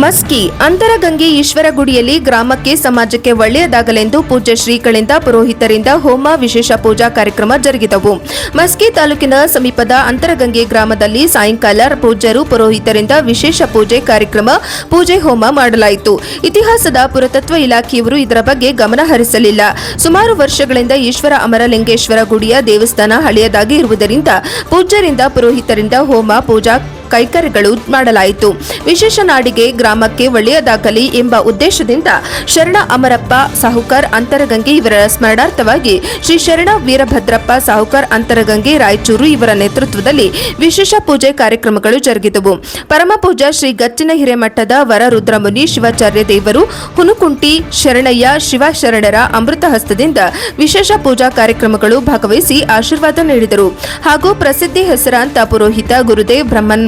ಮಸ್ಕಿ ಅಂತರಗಂಗೆ ಈಶ್ವರ ಗುಡಿಯಲ್ಲಿ ಗ್ರಾಮಕ್ಕೆ ಸಮಾಜಕ್ಕೆ ಒಳ್ಳೆಯದಾಗಲೆಂದು ಪೂಜ್ಯ ಶ್ರೀಗಳಿಂದ ಪುರೋಹಿತರಿಂದ ಹೋಮ ವಿಶೇಷ ಪೂಜಾ ಕಾರ್ಯಕ್ರಮ ಜರುಗಿದವು. ಮಸ್ಕಿ ತಾಲೂಕಿನ ಸಮೀಪದ ಅಂತರಗಂಗೆ ಗ್ರಾಮದಲ್ಲಿ ಸಾಯಂಕಾಲ ಪೂಜ್ಯರು ಪುರೋಹಿತರಿಂದ ವಿಶೇಷ ಪೂಜೆ ಕಾರ್ಯಕ್ರಮ ಪೂಜೆ ಹೋಮ ಮಾಡಲಾಯಿತು. ಇತಿಹಾಸದ ಪುರಾತತ್ವ ಇಲಾಖೆಯವರು ಇದರ ಬಗ್ಗೆ ಗಮನ ಹರಿಸಲಿಲ್ಲ. ಸುಮಾರು ವರ್ಷಗಳಿಂದ ಈಶ್ವರ ಅಮರಲಿಂಗೇಶ್ವರ ಗುಡಿಯ ದೇವಸ್ಥಾನ ಹಳೆಯದಾಗಿ ಇರುವುದರಿಂದ ಪೂಜ್ಯರಿಂದ ಪುರೋಹಿತರಿಂದ ಹೋಮ ಪೂಜಾ ಕೈಕರ್ಯಗಳು ಮಾಡಲಾಯಿತು. ವಿಶೇಷ ನಾಡಿಗೆ ಗ್ರಾಮಕ್ಕೆ ಒಳ್ಳೆಯದಾಗಲಿ ಎಂಬ ಉದ್ದೇಶದಿಂದ ಶರಣ ಅಮರಪ್ಪ ಸಾಹುಕಾರ್ ಅಂತರಗಂಗೆ ಇವರ ಸ್ಮರಣಾರ್ಥವಾಗಿ ಶ್ರೀ ಶರಣ ವೀರಭದ್ರಪ್ಪ ಸಾಹುಕಾರ್ ಅಂತರಗಂಗೆ ರಾಯಚೂರು ಇವರ ನೇತೃತ್ವದಲ್ಲಿ ವಿಶೇಷ ಪೂಜೆ ಕಾರ್ಯಕ್ರಮಗಳು ಜರುಗಿದವು. ಪರಮ ಪೂಜಾ ಶ್ರೀ ಗಚ್ಚಿನ ಹಿರೇಮಠದ ವರರುದ್ರಮುನಿ ಶಿವಾಚಾರ್ಯ ದೇವರು ಹುನುಕುಂಟಿ ಶರಣಯ್ಯ ಶಿವಶರಣರ ಅಮೃತ ಹಸ್ತದಿಂದ ವಿಶೇಷ ಪೂಜಾ ಕಾರ್ಯಕ್ರಮಗಳು ಭಾಗವಹಿಸಿ ಆಶೀರ್ವಾದ ನೀಡಿದರು. ಹಾಗೂ ಪ್ರಸಿದ್ಧಿ ಹೆಸರಾಂತ ಪುರೋಹಿತ ಗುರುದೇವ್ ಬ್ರಹ್ಮನ್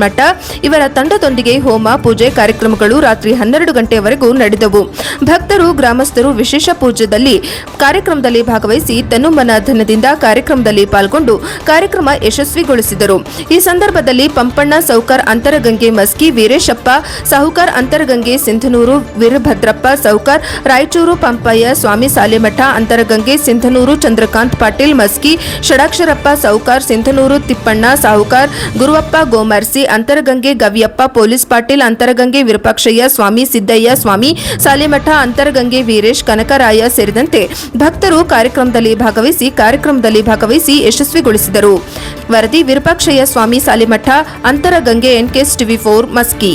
ಇವರ ತಂಡದೊಂದಿಗೆ ಹೋಮ ಪೂಜೆ ಕಾರ್ಯಕ್ರಮಗಳು ರಾತ್ರಿ 12 ಗಂಟೆಯವರೆಗೂ ನಡೆದವು. ಭಕ್ತರು ಗ್ರಾಮಸ್ಥರು ವಿಶೇಷ ಪೂಜೆಯಲ್ಲಿ ಕಾರ್ಯಕ್ರಮದಲ್ಲಿ ಭಾಗವಹಿಸಿ ತನುಮನ ಧನದಿಂದ ಕಾರ್ಯಕ್ರಮದಲ್ಲಿ ಪಾಲ್ಗೊಂಡು ಕಾರ್ಯಕ್ರಮ ಯಶಸ್ವಿಗೊಳಿಸಿದರು. ಈ ಸಂದರ್ಭದಲ್ಲಿ ಪಂಪಣ್ಣ ಸಾಹುಕಾರ್ ಅಂತರಗಂಗೆ ಮಸ್ಕಿ, ವೀರೇಶಪ್ಪ ಸಾಹುಕಾರ್ ಅಂತರಗಂಗೆ ಸಿಂಧನೂರು, ವೀರಭದ್ರಪ್ಪ ಸಾಹುಕಾರ್ ರಾಯಚೂರು, ಪಂಪಯ್ಯ ಸ್ವಾಮಿ ಸಾಲೆಮಠ ಅಂತರಗಂಗೆ ಸಿಂಧನೂರು, ಚಂದ್ರಕಾಂತ್ ಪಾಟೀಲ್ ಮಸ್ಕಿ, ಷಡಾಕ್ಷರಪ್ಪ ಸಾಹುಕಾರ್ ಸಿಂಧನೂರು, ತಿಪ್ಪಣ್ಣ ಸಾಹುಕಾರ್, ಗುರುವಪ್ಪ ಗೋಮರ್ಸಿ ಅಂತರಗಂಗೆ, ಗವಿಯಪ್ಪ ಪೊಲೀಸ್ ಪಾಟೀಲ್ ಅಂತರಗಂಗೆ, ವಿರೂಪಾಕ್ಷಯ್ಯ ಸ್ವಾಮಿ, ಸಿದ್ದಯ್ಯ ಸ್ವಾಮಿ ಸಾಲೆಮಠ ಅಂತರಗಂಗೆ, ವೀರೇಶ್ ಕನಕರಾಯ ಸೇರಿದಂತೆ ಭಕ್ತರು ಕಾರ್ಯಕ್ರಮದಲ್ಲಿ ಭಾಗವಹಿಸಿ ಯಶಸ್ವಿಗೊಳಿಸಿದರು. ವರದಿ ವಿರೂಪಾಕ್ಷಯ್ಯ ಸ್ವಾಮಿ ಸಾಲೆಮಠ ಅಂತರಗಂಗೆ, NKS TV4 ಮಸ್ಕಿ.